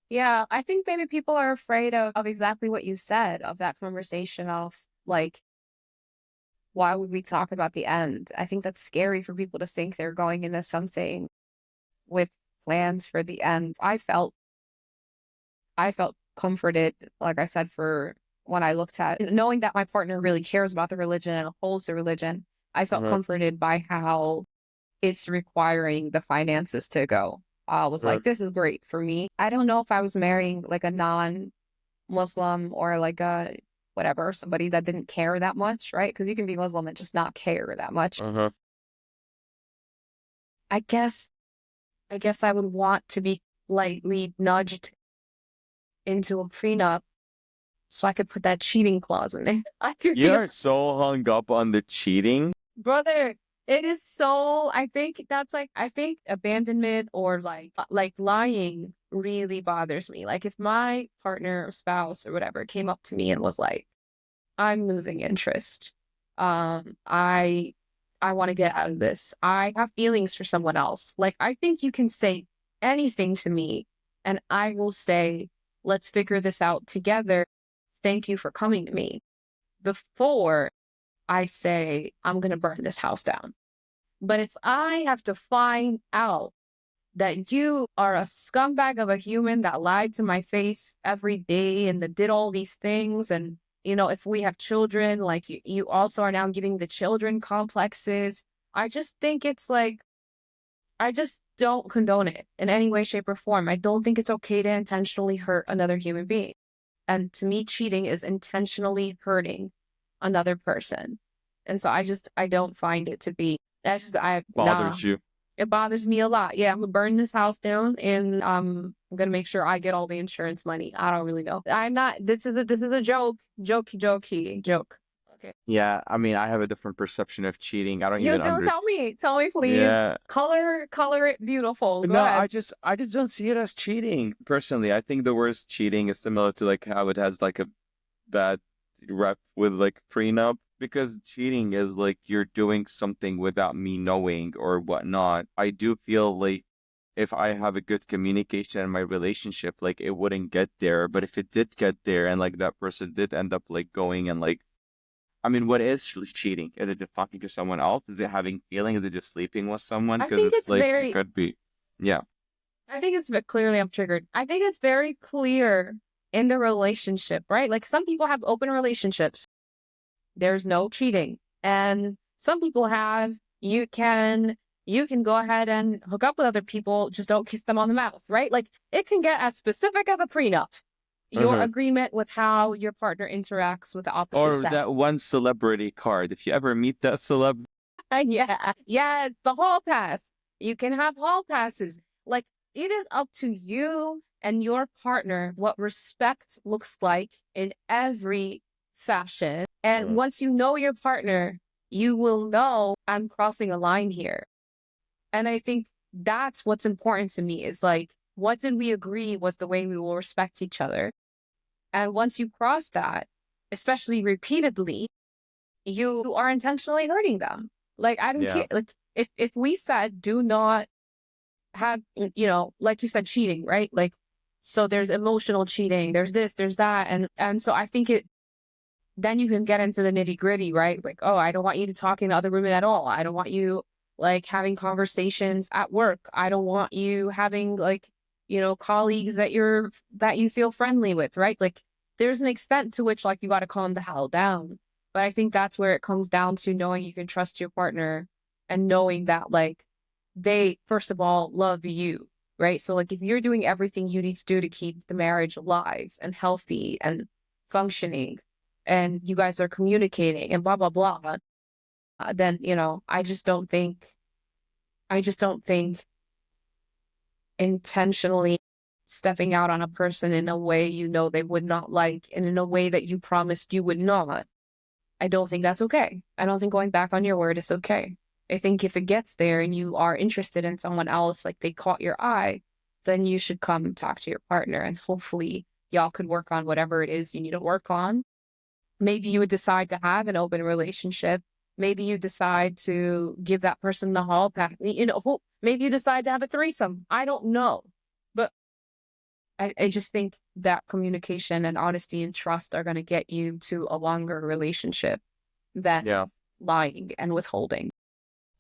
Yeah, I think maybe people are afraid of exactly what you said, of that conversation of like, why would we talk about the end? I think that's scary for people to think they're going into something with plans for the end. I felt comforted, like I said, for when I looked at knowing that my partner really cares about the religion and upholds the religion. I felt Uh-huh. comforted by how it's requiring the finances to go. I was Uh-huh. like, this is great for me. I don't know if I was marrying like a non-Muslim or like a whatever, somebody that didn't care that much, right? Because you can be Muslim and just not care that much. Uh-huh. I guess I guess I would want to be lightly nudged into a prenup so I could put that cheating clause in there. I could be You're so hung up on the cheating. brother. It is so. I think that's like. I think abandonment or like lying really bothers me. Like if my partner or spouse or whatever came up to me and was like, "I'm losing interest. I want to get out of this. I have feelings for someone else." Like I think you can say anything to me, and I will say, "Let's figure this out together. Thank you for coming to me," before I say, "I'm going to burn this house down." But if I have to find out that you are a scumbag of a human that lied to my face every day and that did all these things, and, you know, if we have children, like you also are now giving the children complexes, I just think it's like, I just don't condone it in any way, shape, or form. I don't think it's okay to intentionally hurt another human being. And to me, cheating is intentionally hurting another person. And so I don't find it to be, nah, Bothers you. it bothers me a lot. Yeah, I'm gonna burn this house down and I'm gonna make sure I get all the insurance money. I don't really know. I'm not, this is a joke. Joke. Okay. Yeah, I mean, I have a different perception of cheating. I don't You even do understand. tell me please. Yeah. Color it beautiful. Go No, ahead. I just don't see it as cheating personally. I think the word cheating is similar to like how it has like a bad rep with like prenup, because cheating is like you're doing something without me knowing or whatnot. I do feel like if I have a good communication in my relationship, like it wouldn't get there. But if it did get there and like that person did end up like going and like, I mean, what is cheating? Is it just talking to someone else? Is it having feelings? Is it just sleeping with someone? I Because think it's it's like it very, could be, yeah. I think it's clearly I'm triggered. I think it's very clear in the relationship, right? Like some people have open relationships. There's no cheating. And some people have, you can go ahead and hook up with other people, just don't kiss them on the mouth, right? Like it can get as specific as a prenup. Your Mhm. agreement with how your partner interacts with the opposite Or sex. that one celebrity card. If you ever meet that celeb, Yeah, the hall pass. You can have hall passes. Like it is up to you and your partner what respect looks like in every fashion. And Mhm. once you know your partner, you will know I'm crossing a line here. And I think that's what's important to me is like, what did we agree was the way we will respect each other? And once you cross that, especially repeatedly, you are intentionally hurting them. Like I don't Yeah. care. Like if we said do not have, you know, like you said, cheating, right? Like so there's emotional cheating, there's this, there's that, and so I think it then you can get into the nitty gritty, right? Like, oh, I don't want you to talk to other women at all. I don't want you like having conversations at work. I don't want you having like, you know, colleagues that you feel friendly with, right? Like there's an extent to which like you got to calm the hell down. But I think that's where it comes down to knowing you can trust your partner and knowing that like they first of all love you, right? So like if you're doing everything you need to do to keep the marriage alive and healthy and functioning and you guys are communicating and blah blah blah, then you know I just don't think intentionally stepping out on a person in a way you know they would not like and in a way that you promised you would not, I don't think that's okay. I don't think going back on your word is okay. I think if it gets there and you are interested in someone else, like they caught your eye, then you should come and talk to your partner and hopefully y'all could work on whatever it is you need to work on. Maybe you would decide to have an open relationship. Maybe you decide to give that person the hall pass. You know, maybe you decide to have a threesome. I don't know. But I just think that communication and honesty and trust are going to get you to a longer relationship than Yeah. lying and withholding.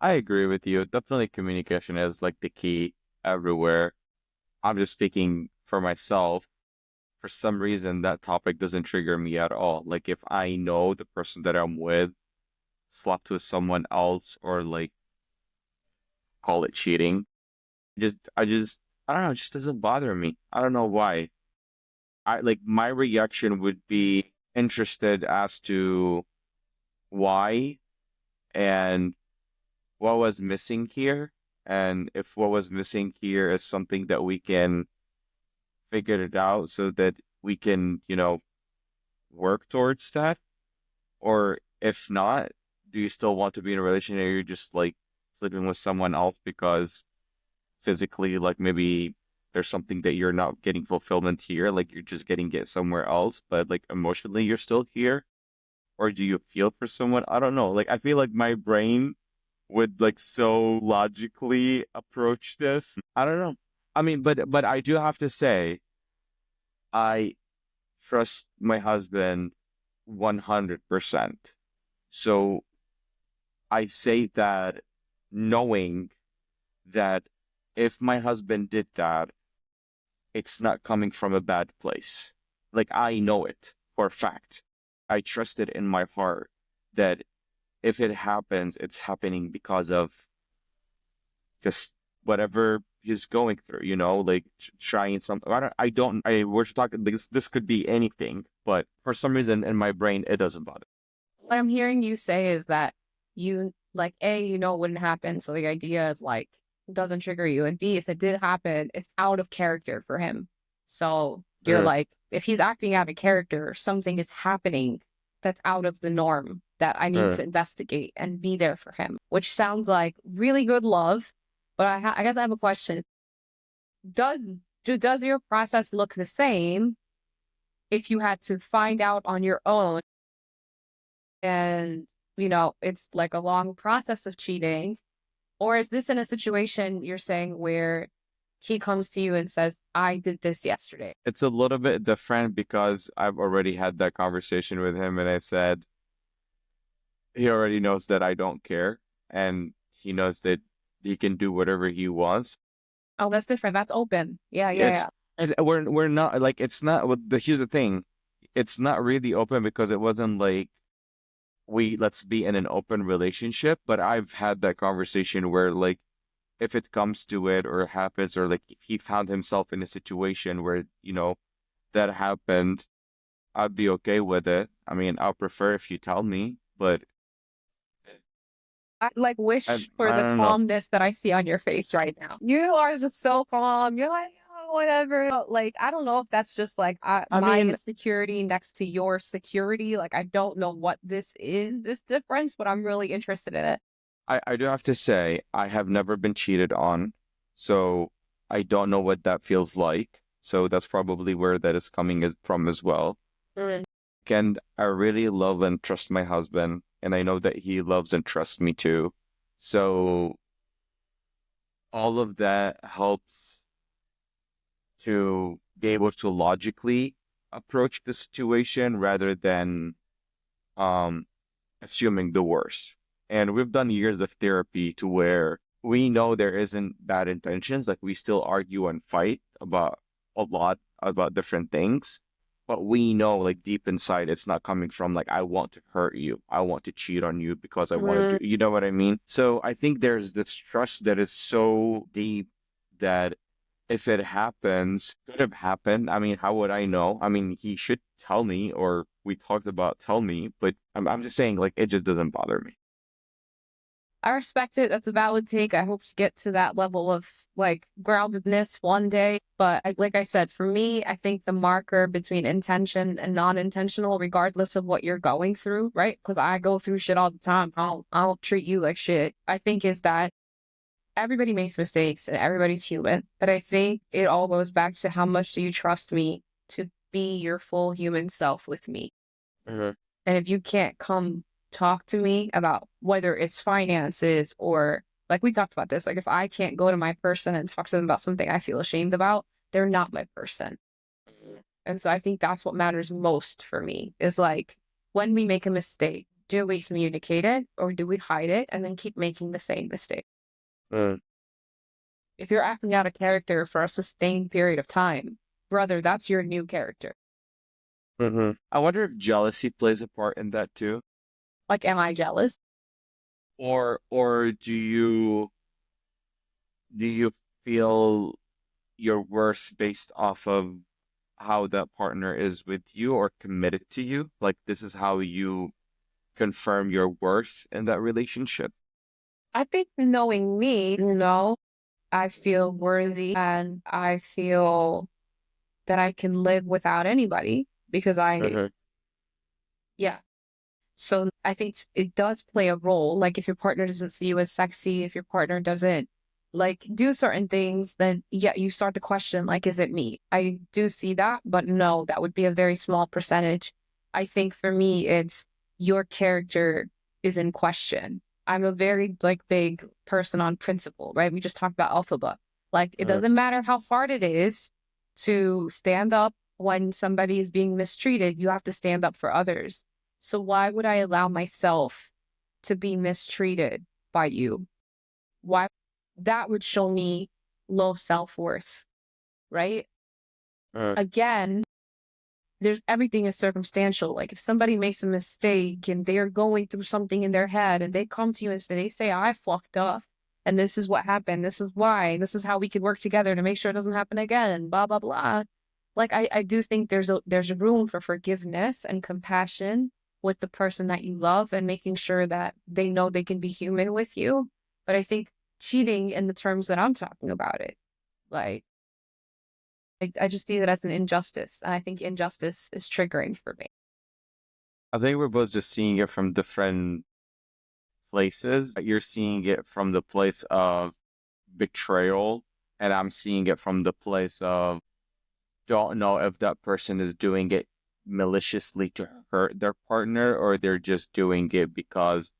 I agree with you. Definitely communication is like the key everywhere. I'm just speaking for myself. For some reason, that topic doesn't trigger me at all. Like if I know the person that I'm with slept with someone else or like call it cheating, I don't know, it just doesn't bother me. I don't know why. I like my reaction would be interested as to why and what was missing here. And if what was missing here is something that we can figure it out so that we can, you know, work towards that? Or if not, do you still want to be in a relationship, or you're just like sleeping with someone else because physically, like maybe there's something that you're not getting fulfillment here, like you're just getting it somewhere else, but like emotionally you're still here? Or do you feel for someone? I don't know. Like I feel like my brain would like so logically approach this. I don't know. I mean, but I do have to say, I trust my husband 100%. So I say that knowing that if my husband did that, it's not coming from a bad place. Like I know it for a fact. I trust it in my heart that if it happens, it's happening because of just whatever he's going through, like trying something. We're talking, this could be anything, but for some reason in my brain, it doesn't bother. What I'm hearing you say is that you like A, you know it wouldn't happen, so the idea is like doesn't trigger you, and B, if it did happen, it's out of character for him. So you're Mm, like, if he's acting out of character, something is happening that's out of the norm that I need mm. to investigate and be there for him, which sounds like really good love. But I guess I have a question. Does does your process look the same if you had to find out on your own and, it's like a long process of cheating? Or is this in a situation you're saying where he comes to you and says, I did this yesterday? It's a little bit different because I've already had that conversation with him, and I said he already knows that I don't care, and he knows that he can do whatever he wants. Oh, that's different. That's open. Yeah, yeah, It's yeah. we're not like it's not what the here's the thing. It's not really open because it wasn't like let's be in an open relationship, but I've had that conversation where like if it comes to it or happens or like if he found himself in a situation where, that happened, I'd be okay with it. I mean, I'll prefer if you tell me, but I like I wish for I the don't know. calmness that I see on your face right now. You are just so calm. You're like, oh, whatever. Like, I don't know if that's just like I my mean, insecurity next to your security. Like, I don't know what this is, this difference, but I'm really interested in it. I do have to say I have never been cheated on, so I don't know what that feels like. So that's probably where that is coming from as well. Mm. And I really love and trust my husband, and I know that he loves and trusts me too. So all of that helps to be able to logically approach the situation rather than um assuming the worst. And we've done years of therapy to where we know there isn't bad intentions, like we still argue and fight about a lot about different things. But we know, like deep inside, it's not coming from like, I want to hurt you. I want to cheat on you because I want to Mm. do, you know what I mean? So I think there's this trust that is so deep that if it happens, could have happened. I mean, how would I know? I mean, he should tell me, or we talked about tell me, but I'm just saying, like, it just doesn't bother me. I respect it. That's a valid take. I hope to get to that level of like groundedness one day. But like I said, for me, I think the marker between intention and non-intentional, regardless of what you're going through, right? Because I go through shit all the time. I'll treat you like shit. I think is that everybody makes mistakes and everybody's human. But I think it all goes back to how much do you trust me to be your full human self with me? Mhm. And if you can't come talk to me about whether it's finances or like we talked about this, like if I can't go to my person and talk to them about something I feel ashamed about, they're not my person. And so I think that's what matters most for me is like when we make a mistake, do we communicate it or do we hide it and then keep making the same mistake? Mm. If you're acting out a character for a sustained period of time, brother, that's your new character. I wonder if jealousy plays a part in that too, Like, am I jealous? or do you feel your worth based off of how that partner is with you or committed to you? Like this is how you confirm your worth in that relationship. I think knowing me, no, I feel worthy and I feel that I can live without anybody because I Mhm. Yeah. So I think it does play a role. Like if your partner doesn't see you as sexy, if your partner doesn't like do certain things, then yeah, you start to question, like, is it me? I do see that, but no, that would be a very small percentage. I think for me, it's your character is in question. I'm a very like big person on principle, right? We just talked about alphabet. Like it doesn't matter how hard it is to stand up when somebody is being mistreated, you have to stand up for others. So why would I allow myself to be mistreated by you? Why? That would show me low self-worth, right? Again, there's everything is circumstantial. Like if somebody makes a mistake and they're going through something in their head and they come to you and they say, I fucked up and this is what happened. This is why. This is how we could work together to make sure it doesn't happen again. Blah, blah, blah. Like I do think there's room for forgiveness and compassion with the person that you love and making sure that they know they can be human with you. But I think cheating in the terms that I'm talking about it, like I just see that as an injustice. And I think injustice is triggering for me. I think we're both just seeing it from different places. You're seeing it from the place of betrayal, and I'm seeing it from the place of don't know if that person is doing it maliciously to hurt their partner or they're just doing it because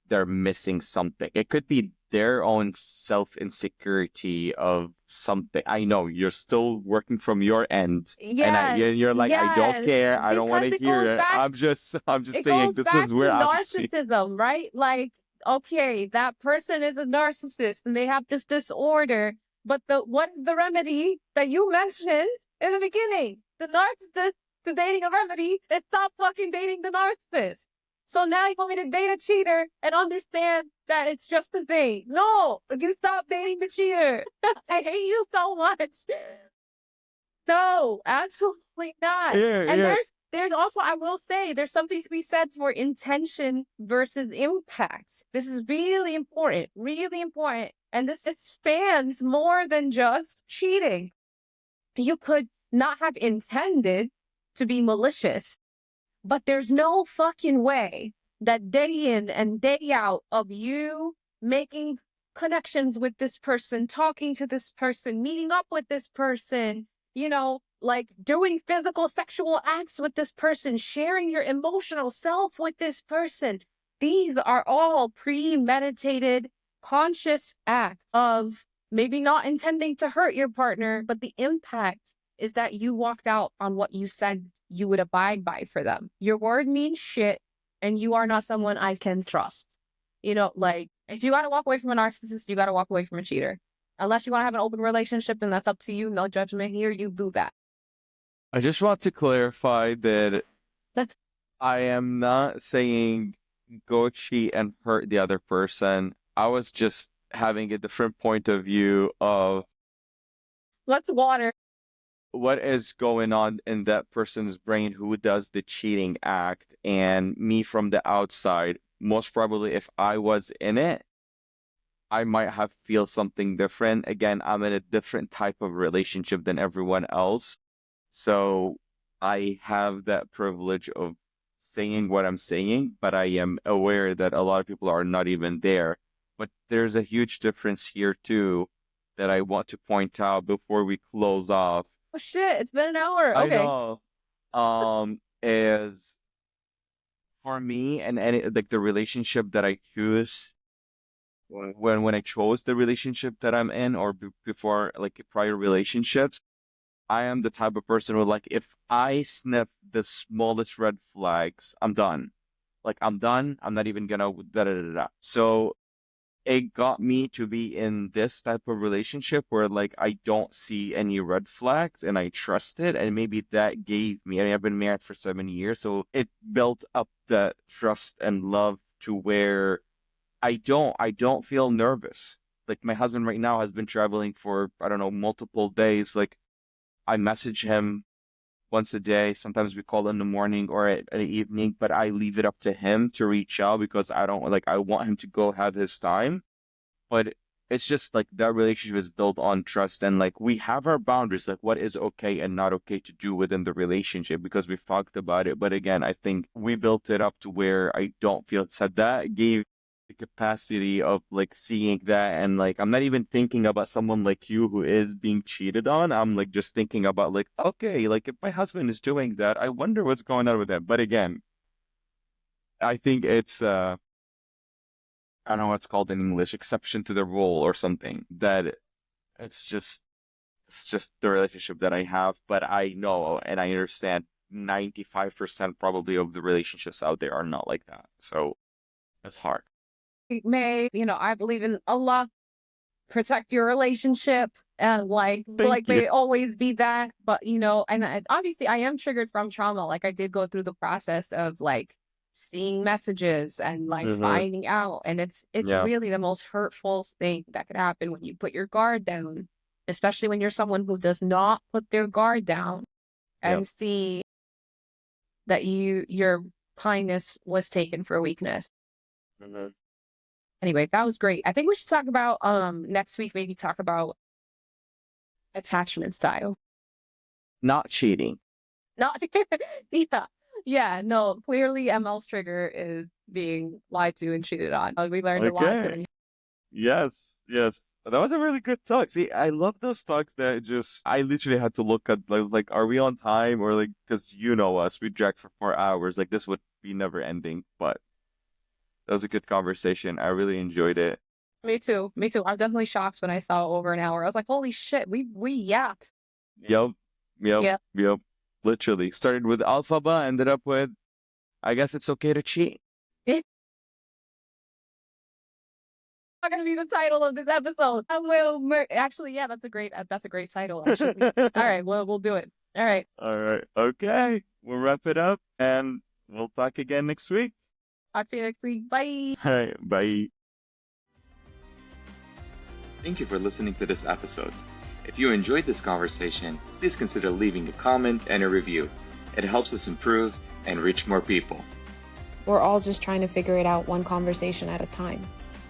they're missing something. It could be their own self-insecurity of something. I know you're still working from your end, and you're like, I don't care, I don't want to hear it. I'm just saying this is where I'm seeing narcissism, right? Like, okay, that person is a narcissist and they have this disorder, but what is the remedy that you mentioned in the beginning? The narcissist to dating a remedy is stop fucking dating the narcissist. So now you want me to date a cheater and understand that it's just a thing. No, you stop dating the cheater. I hate you so much. No, absolutely not. And there's also, I will say, there's something to be said for intention versus impact. This is really important, really important. And this spans more than just cheating. You could not have intended to be malicious, but there's no fucking way that day in and day out of you making connections with this person, talking to this person, meeting up with this person, you know, like doing physical sexual acts with this person, sharing your emotional self with this person. These are all premeditated, conscious acts of maybe not intending to hurt your partner, but the impact is that you walked out on what you said you would abide by for them. Your word means shit, and you are not someone I can trust. You know, like, if you gotta walk away from a narcissist, you gotta walk away from a cheater. Unless you want to have an open relationship, then that's up to you. No judgment here. You do that. I just want to clarify that I am not saying go cheat and hurt the other person. I was just having a different point of view of Let's water. what is going on in that person's brain who does the cheating act, and me from the outside. Most probably, if I was in it, I might have feel something different. Again, I'm in a different type of relationship than everyone else. So I have that privilege of saying what I'm saying, but I am aware that a lot of people are not even there. But there's a huge difference here too that I want to point out before we close off. Oh shit, it's been an hour. Okay. I know. Is for me and any like the relationship that I choose when I chose the relationship that I'm in or before like prior relationships, I am the type of person who like if I sniff the smallest red flags, I'm done. Like I'm done. I'm not even gonna da da da da. So it got me to be in this type of relationship where like I don't see any red flags and I trust it, and maybe that gave me. I mean, I've been married for 7 years, so it built up that trust and love to where I don't feel nervous. Like my husband right now has been traveling for I don't know multiple days. Like I message him once a day. Sometimes we call in the morning or at the evening, but I leave it up to him to reach out because I don't like I want him to go have his time. But it's just like that relationship is built on trust, and like we have our boundaries, like what is okay and not okay to do within the relationship, because we've talked about it. But again, I think we built it up to where I don't feel sad. That gave the capacity of like seeing that, and like I'm not even thinking about someone like you who is being cheated on. I'm like just thinking about like, okay, like if my husband is doing that, I wonder what's going on with him. But again, I think it's I don't know what's called in English, exception to the rule or something. That it's just the relationship that I have. But I know and I understand 95% probably of the relationships out there are not like that. So it's hard. May, I believe in Allah. Protect your relationship, and Thank you. may always be that. But obviously I am triggered from trauma. Like I did go through the process of like seeing messages and like Hmm. finding out, and it's Yeah. really the most hurtful thing that could happen when you put your guard down, especially when you're someone who does not put their guard down Yeah. and see that your kindness was taken for weakness. Hmm. Anyway, that was great. I think we should talk about next week, maybe talk about attachment styles. Not cheating. Not yeah. Yeah, no, clearly ML's trigger is being lied to and cheated on. We learned a lot Okay. today. Yes. Yes. That was a really good talk. See, I love those talks that just, I literally had to look at, like, are we on time? Or like, because you know us, we drag for 4 hours. Like, this would be never ending. But that was a good conversation. I really enjoyed it. Me too. Me too. I'm definitely shocked when I saw over an hour. I was like, holy shit, we yap. Yep. Yep. Yeah. Yep. Literally. Started with Alphaba, ended up with, I guess it's okay to cheat. It's not gonna be the title of this episode. I will actually, yeah, that's a great title, actually. All right, well, we'll do it. All right. All right. Okay. We'll wrap it up and we'll talk again next week. Talk to you next week. Bye. All right. Bye. Thank you for listening to this episode. If you enjoyed this conversation, please consider leaving a comment and a review. It helps us improve and reach more people. We're all just trying to figure it out one conversation at a time.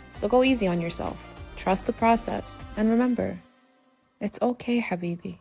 So go easy on yourself, trust the process, and remember, it's okay, habibi.